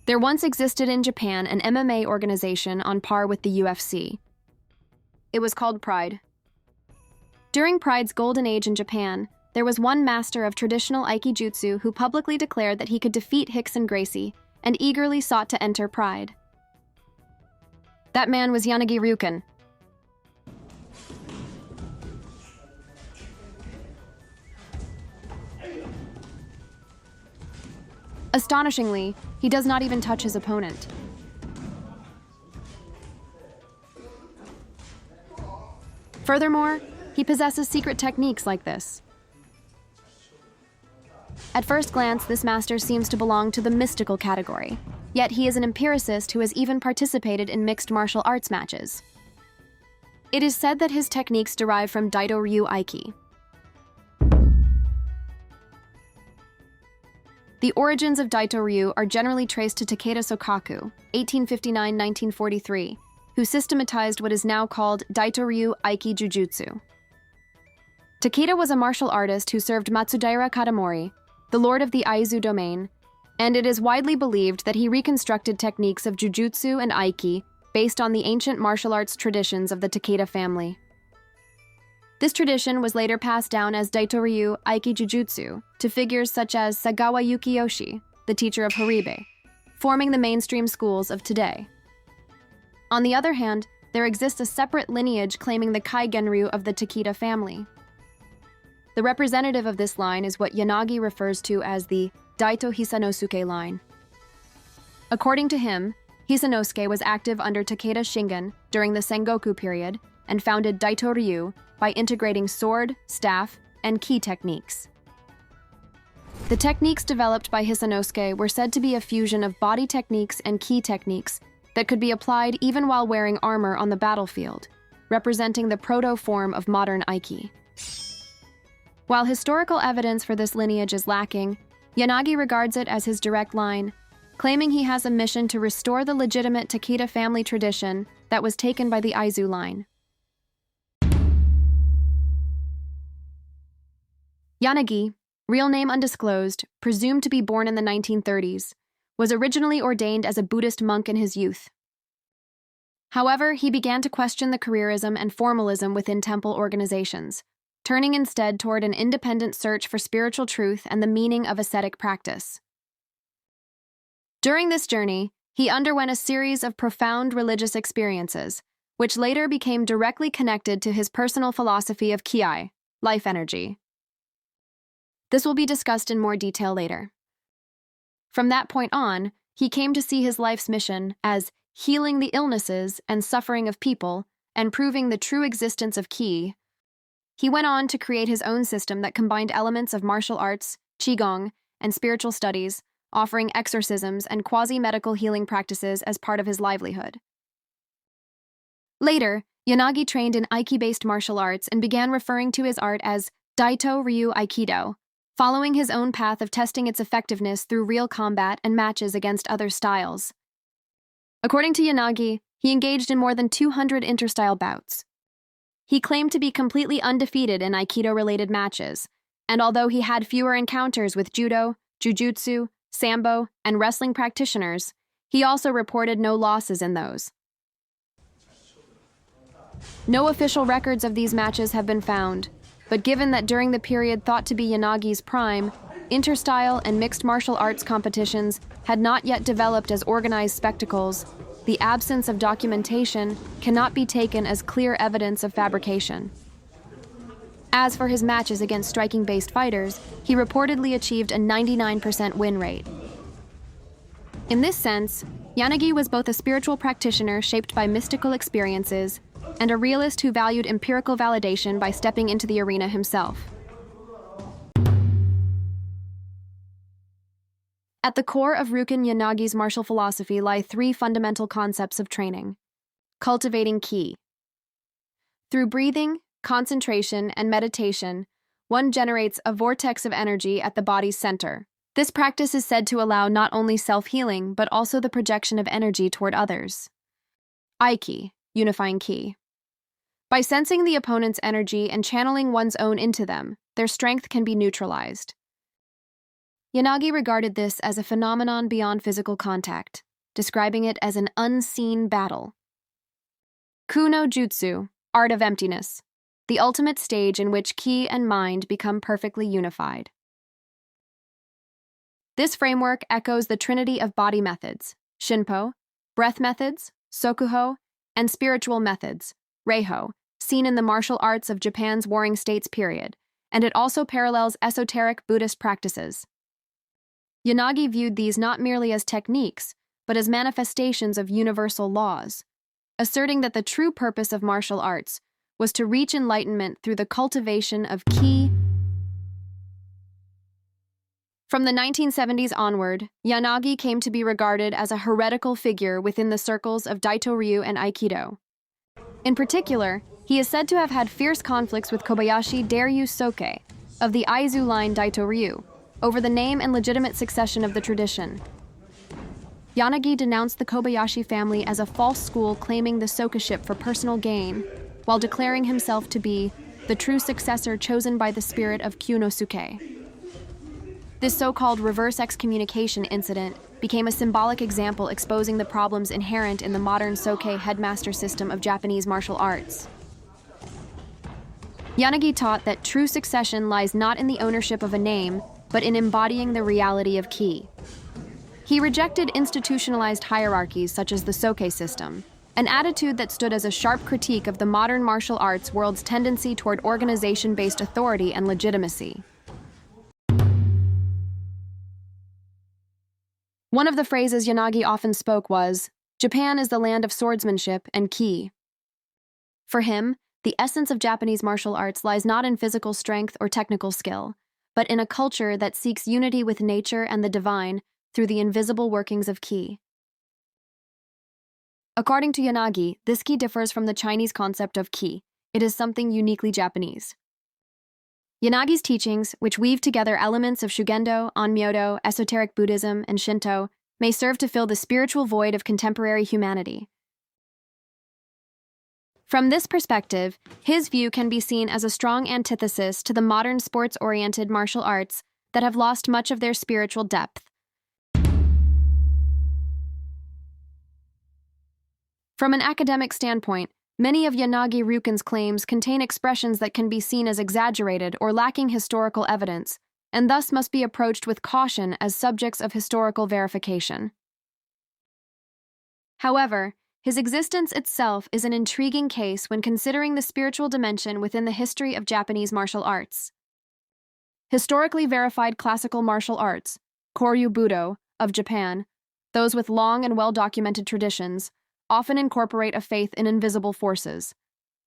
There once existed in Japan an MMA organization on par with the UFC. It was called Pride. During Pride's golden age in Japan, there was one master of traditional Aikijutsu who publicly declared that he could defeat Rickson Gracie and eagerly sought to enter Pride. That man was Yanagi Ryuken. Astonishingly, he does not even touch his opponent. Furthermore, he possesses secret techniques like this. At first glance, this master seems to belong to the mystical category, yet he is an empiricist who has even participated in mixed martial arts matches. It is said that his techniques derive from Daito-ryu Aiki. The origins of Daito-ryu are generally traced to Takeda Sokaku, 1859-1943, who systematized what is now called Daito-ryu Aiki Jujutsu. Takeda was a martial artist who served Matsudaira Katamori, the lord of the Aizu domain, and it is widely believed that he reconstructed techniques of Jujutsu and Aiki based on the ancient martial arts traditions of the Takeda family. This tradition was later passed down as Daito-ryu Aiki Jujutsu to figures such as Sagawa Yukiyoshi, the teacher of Haribe, forming the mainstream schools of today. On the other hand, there exists a separate lineage claiming the Kaigenryu of the Takeda family. The representative of this line is what Yanagi refers to as the Daito Hisanosuke line. According to him, Hisanosuke was active under Takeda Shingen during the Sengoku period and founded Daito-ryu by integrating sword, staff, and ki techniques. The techniques developed by Hisanosuke were said to be a fusion of body techniques and ki techniques that could be applied even while wearing armor on the battlefield, representing the proto-form of modern Aiki. While historical evidence for this lineage is lacking, Yanagi regards it as his direct line, claiming he has a mission to restore the legitimate Takeda family tradition that was taken by the Aizu line. Yanagi, real name undisclosed, presumed to be born in the 1930s, was originally ordained as a Buddhist monk in his youth. However, he began to question the careerism and formalism within temple organizations, turning instead toward an independent search for spiritual truth and the meaning of ascetic practice. During this journey, he underwent a series of profound religious experiences, which later became directly connected to his personal philosophy of Ki, life energy. This will be discussed in more detail later. From that point on, he came to see his life's mission as healing the illnesses and suffering of people and proving the true existence of Ki. He went on to create his own system that combined elements of martial arts, qigong, and spiritual studies, offering exorcisms and quasi-medical healing practices as part of his livelihood. Later, Yanagi trained in Aiki-based martial arts and began referring to his art as Daito-ryu Aikido, following his own path of testing its effectiveness through real combat and matches against other styles. According to Yanagi, he engaged in more than 200 interstyle bouts. He claimed to be completely undefeated in Aikido-related matches, and although he had fewer encounters with judo, jujutsu, sambo, and wrestling practitioners, he also reported no losses in those. No official records of these matches have been found, but given that during the period thought to be Yanagi's prime, interstyle and mixed martial arts competitions had not yet developed as organized spectacles, the absence of documentation cannot be taken as clear evidence of fabrication. As for his matches against striking-based fighters, he reportedly achieved a 99% win rate. In this sense, Yanagi was both a spiritual practitioner shaped by mystical experiences and a realist who valued empirical validation by stepping into the arena himself. At the core of Ryuken Yanagi's martial philosophy lie three fundamental concepts of training. Cultivating Ki. Through breathing, concentration, and meditation, one generates a vortex of energy at the body's center. This practice is said to allow not only self-healing, but also the projection of energy toward others. Aiki, unifying Ki. By sensing the opponent's energy and channeling one's own into them, their strength can be neutralized. Yanagi regarded this as a phenomenon beyond physical contact, describing it as an unseen battle. Kuno Jutsu, Art of Emptiness, the ultimate stage in which ki and mind become perfectly unified. This framework echoes the trinity of body methods, Shinpo, breath methods, Sokuho, and spiritual methods, Reiho, seen in the martial arts of Japan's Warring States period, and it also parallels esoteric Buddhist practices. Yanagi viewed these not merely as techniques, but as manifestations of universal laws, asserting that the true purpose of martial arts was to reach enlightenment through the cultivation of ki. From the 1970s onward, Yanagi came to be regarded as a heretical figure within the circles of Daito-ryu and Aikido. In particular, he is said to have had fierce conflicts with Kobayashi Daryu Soke of the Aizu line Daito-ryu over the name and legitimate succession of the tradition. Yanagi denounced the Kobayashi family as a false school claiming the Soka-ship for personal gain, while declaring himself to be the true successor chosen by the spirit of Kyunosuke. This so-called reverse excommunication incident became a symbolic example exposing the problems inherent in the modern Soke headmaster system of Japanese martial arts. Yanagi taught that true succession lies not in the ownership of a name, but in embodying the reality of ki. He rejected institutionalized hierarchies such as the Soke system, an attitude that stood as a sharp critique of the modern martial arts world's tendency toward organization-based authority and legitimacy. One of the phrases Yanagi often spoke was, "Japan is the land of swordsmanship and ki." For him, the essence of Japanese martial arts lies not in physical strength or technical skill, but in a culture that seeks unity with nature and the divine through the invisible workings of ki. According to Yanagi, this ki differs from the Chinese concept of ki. It is something uniquely Japanese. Yanagi's teachings, which weave together elements of Shugendo, Onmyodo, esoteric Buddhism, and Shinto, may serve to fill the spiritual void of contemporary humanity. From this perspective, his view can be seen as a strong antithesis to the modern sports-oriented martial arts that have lost much of their spiritual depth. From an academic standpoint, many of Yanagi Ryuken's claims contain expressions that can be seen as exaggerated or lacking historical evidence, and thus must be approached with caution as subjects of historical verification. However, his existence itself is an intriguing case when considering the spiritual dimension within the history of Japanese martial arts. Historically verified classical martial arts, Koryu Budo, of Japan, those with long and well-documented traditions, often incorporate a faith in invisible forces,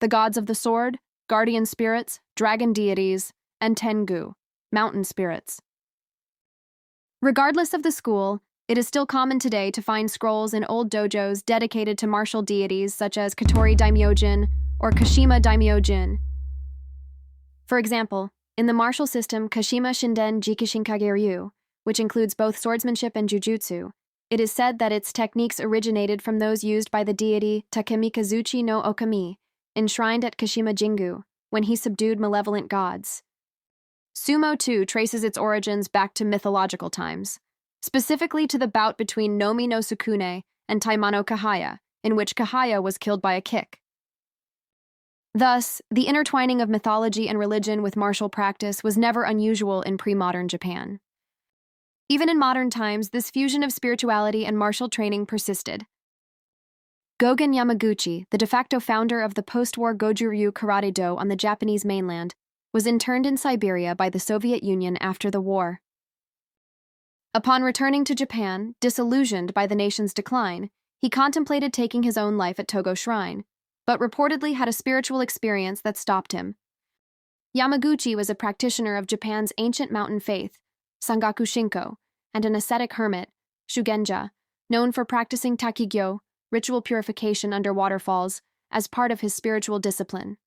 the gods of the sword, guardian spirits, dragon deities, and Tengu, mountain spirits. Regardless of the school, it is still common today to find scrolls in old dojos dedicated to martial deities such as Katori Daimyojin or Kashima Daimyojin. For example, in the martial system Kashima Shinden Jikishinkage-ryu, which includes both swordsmanship and jujutsu, it is said that its techniques originated from those used by the deity Takemikazuchi no Okami, enshrined at Kashima Jingu, when he subdued malevolent gods. Sumo, too, traces its origins back to mythological times, specifically to the bout between Nomi no Sukune and Taimano Kahaya, in which Kahaya was killed by a kick. Thus, the intertwining of mythology and religion with martial practice was never unusual in pre-modern Japan. Even in modern times, this fusion of spirituality and martial training persisted. Gogen Yamaguchi, the de facto founder of the post-war Goju-ryu karate-do on the Japanese mainland, was interned in Siberia by the Soviet Union after the war. Upon returning to Japan, disillusioned by the nation's decline, he contemplated taking his own life at Togo Shrine, but reportedly had a spiritual experience that stopped him. Yamaguchi was a practitioner of Japan's ancient mountain faith, Sangaku Shinko, and an ascetic hermit, Shugenja, known for practicing takigyo, ritual purification under waterfalls, as part of his spiritual discipline.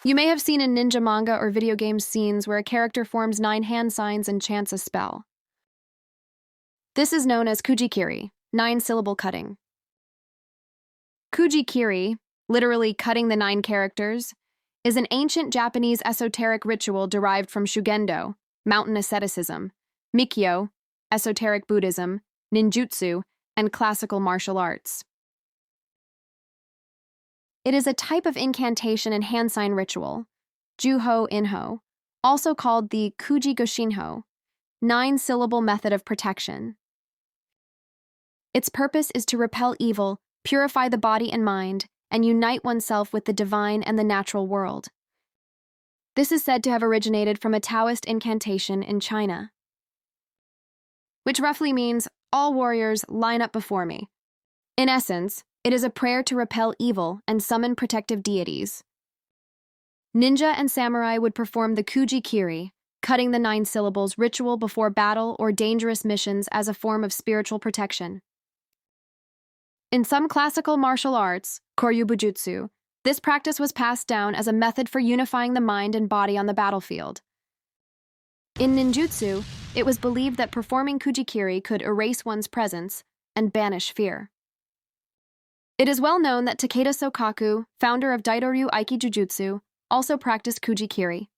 You may have seen in ninja manga or video game scenes where a character forms 9 hand signs and chants a spell. This is known as kujikiri, 9-syllable cutting. Kujikiri, literally cutting the 9 characters, is an ancient Japanese esoteric ritual derived from Shugendo, mountain asceticism, Mikyo, esoteric Buddhism, ninjutsu, and classical martial arts. It is a type of incantation and hand sign ritual, Juho Inho, also called the Kuji Goshinho, 9-syllable method of protection. Its purpose is to repel evil, purify the body and mind, and unite oneself with the divine and the natural world. This is said to have originated from a Taoist incantation in China, which roughly means, "All warriors, line up before me." In essence, it is a prayer to repel evil and summon protective deities. Ninja and samurai would perform the kuji-kiri, cutting the 9 syllables ritual before battle or dangerous missions as a form of spiritual protection. In some classical martial arts, Koryu Bujutsu, this practice was passed down as a method for unifying the mind and body on the battlefield. In ninjutsu, it was believed that performing kuji-kiri could erase one's presence and banish fear. It is well known that Takeda Sokaku, founder of Daito-ryu Aiki Jujutsu, also practiced kuji-kiri.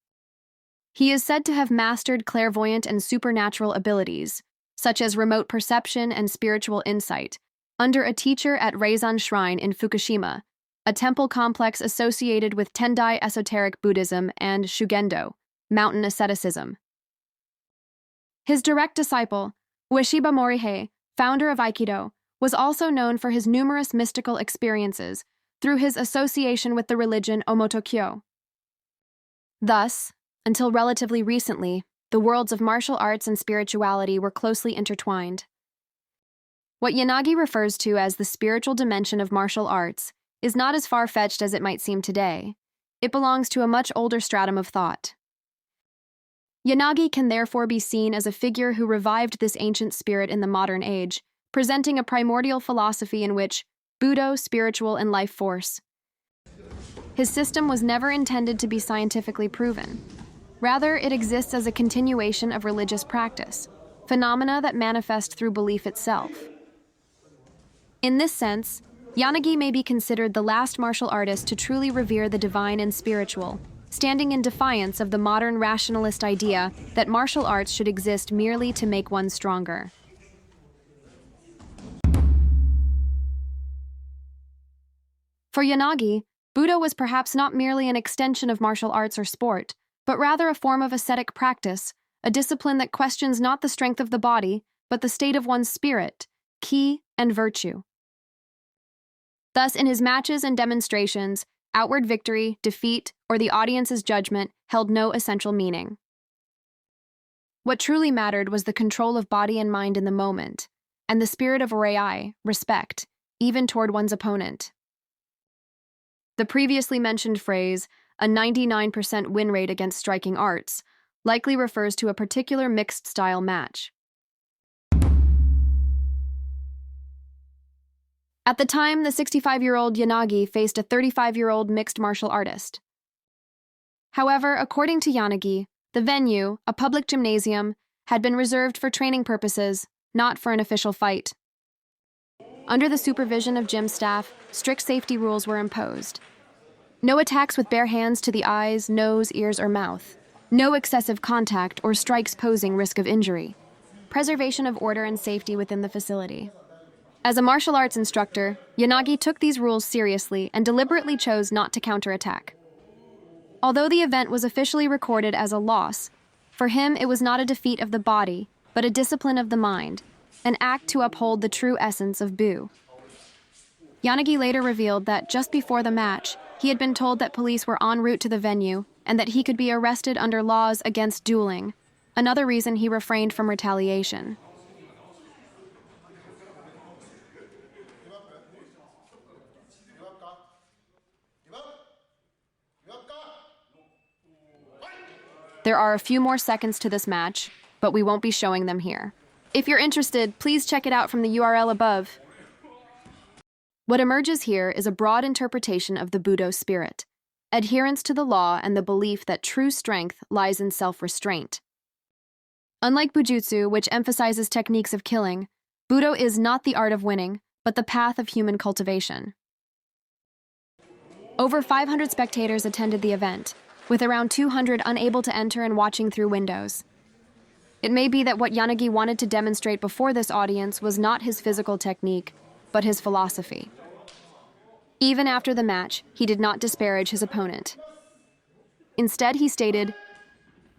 He is said to have mastered clairvoyant and supernatural abilities, such as remote perception and spiritual insight, under a teacher at Reizan Shrine in Fukushima, a temple complex associated with Tendai esoteric Buddhism and Shugendo, mountain asceticism. His direct disciple, Ueshiba Morihei, founder of Aikido, was also known for his numerous mystical experiences through his association with the religion Omotokyo. Thus, until relatively recently, the worlds of martial arts and spirituality were closely intertwined. What Yanagi refers to as the spiritual dimension of martial arts is not as far-fetched as it might seem today. It belongs to a much older stratum of thought. Yanagi can therefore be seen as a figure who revived this ancient spirit in the modern age, presenting a primordial philosophy in which Budo, spiritual and life force. His system was never intended to be scientifically proven. Rather, it exists as a continuation of religious practice, phenomena that manifest through belief itself. In this sense, Yanagi may be considered the last martial artist to truly revere the divine and spiritual, standing in defiance of the modern rationalist idea that martial arts should exist merely to make one stronger. For Yanagi, Budo was perhaps not merely an extension of martial arts or sport, but rather a form of ascetic practice, a discipline that questions not the strength of the body, but the state of one's spirit, ki, and virtue. Thus, in his matches and demonstrations, outward victory, defeat, or the audience's judgment held no essential meaning. What truly mattered was the control of body and mind in the moment, and the spirit of rei, respect, even toward one's opponent. The previously mentioned phrase, a 99% win rate against striking arts, likely refers to a particular mixed-style match. At the time, the 65-year-old Yanagi faced a 35-year-old mixed martial artist. However, according to Yanagi, the venue, a public gymnasium, had been reserved for training purposes, not for an official fight. Under the supervision of gym staff, strict safety rules were imposed. No attacks with bare hands to the eyes, nose, ears, or mouth. No excessive contact or strikes posing risk of injury. Preservation of order and safety within the facility. As a martial arts instructor, Yanagi took these rules seriously and deliberately chose not to counterattack. Although the event was officially recorded as a loss, for him it was not a defeat of the body, but a discipline of the mind, an act to uphold the true essence of Bu. Yanagi later revealed that just before the match, he had been told that police were en route to the venue and that he could be arrested under laws against dueling, another reason he refrained from retaliation. There are a few more seconds to this match, but we won't be showing them here. If you're interested, please check it out from the URL above. What emerges here is a broad interpretation of the Budo spirit, adherence to the law and the belief that true strength lies in self-restraint. Unlike Bujutsu, which emphasizes techniques of killing, Budo is not the art of winning, but the path of human cultivation. Over 500 spectators attended the event, with around 200 unable to enter and watching through windows. It may be that what Yanagi wanted to demonstrate before this audience was not his physical technique, but his philosophy. Even after the match, he did not disparage his opponent. Instead, he stated,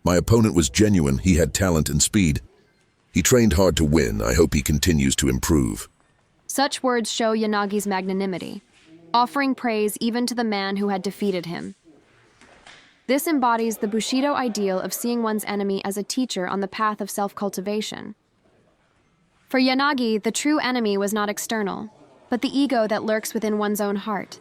"My opponent was genuine, he had talent and speed. He trained hard to win, I hope he continues to improve." Such words show Yanagi's magnanimity, offering praise even to the man who had defeated him. This embodies the Bushido ideal of seeing one's enemy as a teacher on the path of self-cultivation. For Yanagi, the true enemy was not external, but the ego that lurks within one's own heart.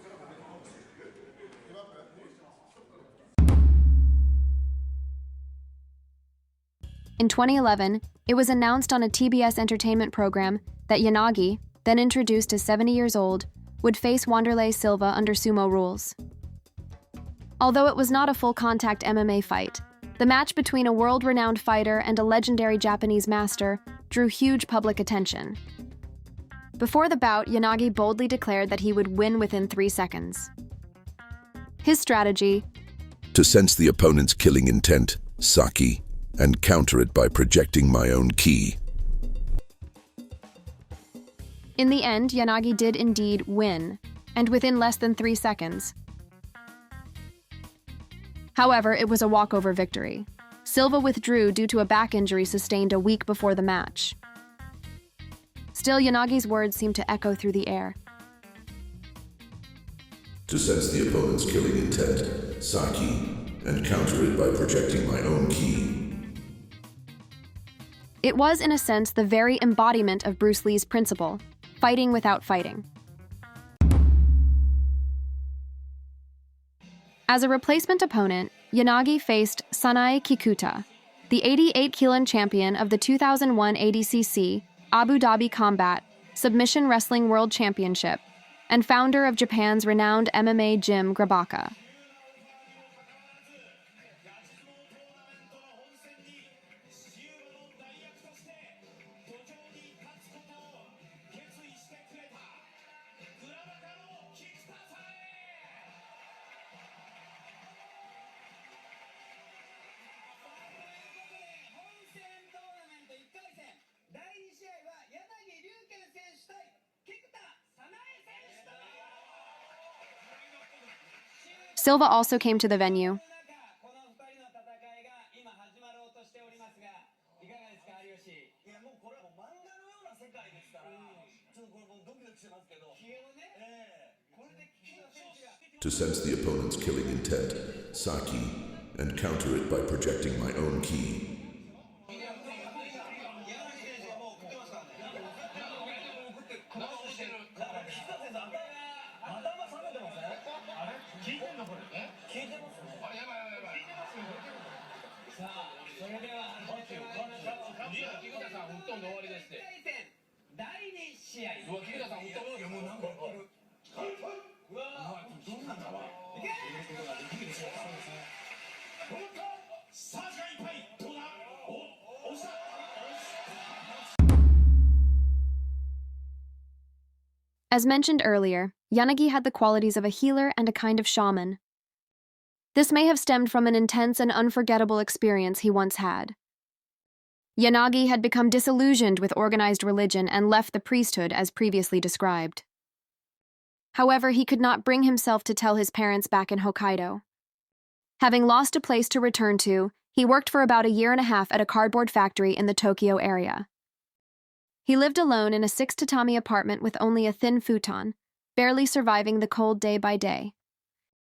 In 2011, it was announced on a TBS entertainment program that Yanagi, then introduced as 70 years old, would face Wanderlei Silva under sumo rules. Although it was not a full-contact MMA fight, the match between a world-renowned fighter and a legendary Japanese master drew huge public attention. Before the bout, Yanagi boldly declared that he would win within 3 seconds. His strategy: to sense the opponent's killing intent, sake, and counter it by projecting my own ki. In the end, Yanagi did indeed win, and within less than 3 seconds. However, it was a walkover victory. Silva withdrew due to a back injury sustained a week before the match. Still, Yanagi's words seemed to echo through the air. To sense the opponent's killing intent, sake, and counter it by projecting my own ki. It was, in a sense, the very embodiment of Bruce Lee's principle, fighting without fighting. As a replacement opponent, Yanagi faced Sanae Kikuta, the 88-kg champion of the 2001 ADCC Abu Dhabi Combat Submission Wrestling World Championship and founder of Japan's renowned MMA gym Grabaka. Silva also came to the venue. To sense the opponent's killing intent, sake, and counter it by projecting my own ki. As mentioned earlier, Yanagi had the qualities of a healer and a kind of shaman. This may have stemmed from an intense and unforgettable experience he once had. Yanagi had become disillusioned with organized religion and left the priesthood as previously described. However, he could not bring himself to tell his parents back in Hokkaido. Having lost a place to return to, he worked for about a year and a half at a cardboard factory in the Tokyo area. He lived alone in a 6-tatami apartment with only a thin futon, barely surviving the cold day by day.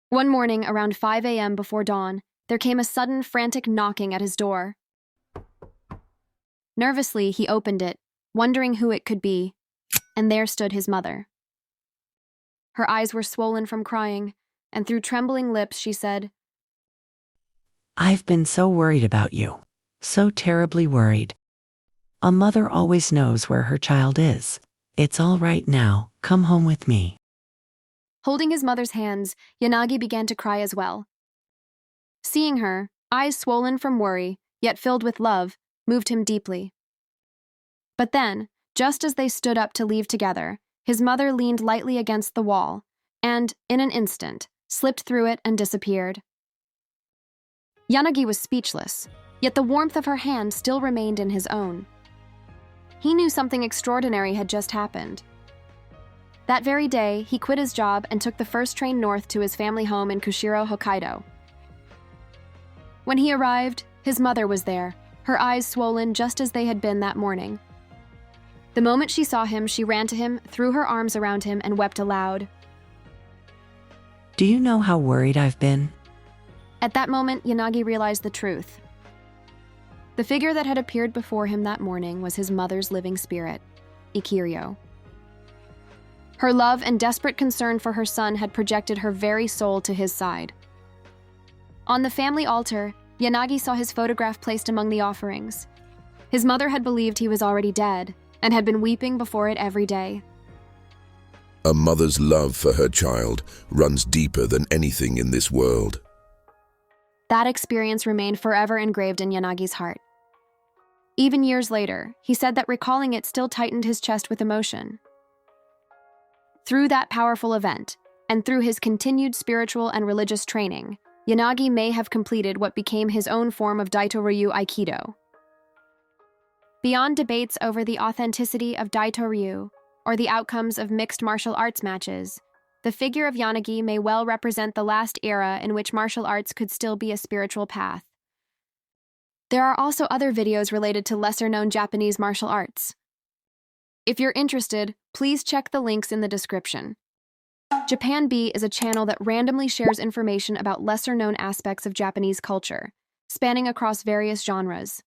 One morning, around 5 a.m. before dawn, there came a sudden, frantic knocking at his door. Nervously, he opened it, wondering who it could be, and there stood his mother. Her eyes were swollen from crying, and through trembling lips she said, "I've been so worried about you. So terribly worried. A mother always knows where her child is. It's all right now, come home with me." Holding his mother's hands, Yanagi began to cry as well. Seeing her, eyes swollen from worry, yet filled with love, moved him deeply. But then, just as they stood up to leave together, his mother leaned lightly against the wall, and, in an instant, slipped through it and disappeared. Yanagi was speechless. yet the warmth of her hand still remained in his own. He knew something extraordinary had just happened. That very day, he quit his job and took the first train north to his family home in Kushiro, Hokkaido. When he arrived, his mother was there, her eyes swollen just as they had been that morning. The moment she saw him, she ran to him, threw her arms around him, and wept aloud. Do you know how worried I've been? At that moment, Yanagi realized the truth. The figure that had appeared before him that morning was his mother's living spirit, Ikiryo. Her love and desperate concern for her son had projected her very soul to his side. On the family altar, Yanagi saw his photograph placed among the offerings. His mother had believed he was already dead, and had been weeping before it every day. A mother's love for her child runs deeper than anything in this world. That experience remained forever engraved in Yanagi's heart. Even years later, he said that recalling it still tightened his chest with emotion. Through that powerful event, and through his continued spiritual and religious training, Yanagi may have completed what became his own form of Daito-ryu Aikido. Beyond debates over the authenticity of Daito-ryu or the outcomes of mixed martial arts matches, the figure of Yanagi may well represent the last era in which martial arts could still be a spiritual path. There are also other videos related to lesser-known Japanese martial arts. If you're interested, please check the links in the description. Japan B is a channel that randomly shares information about lesser-known aspects of Japanese culture, spanning across various genres.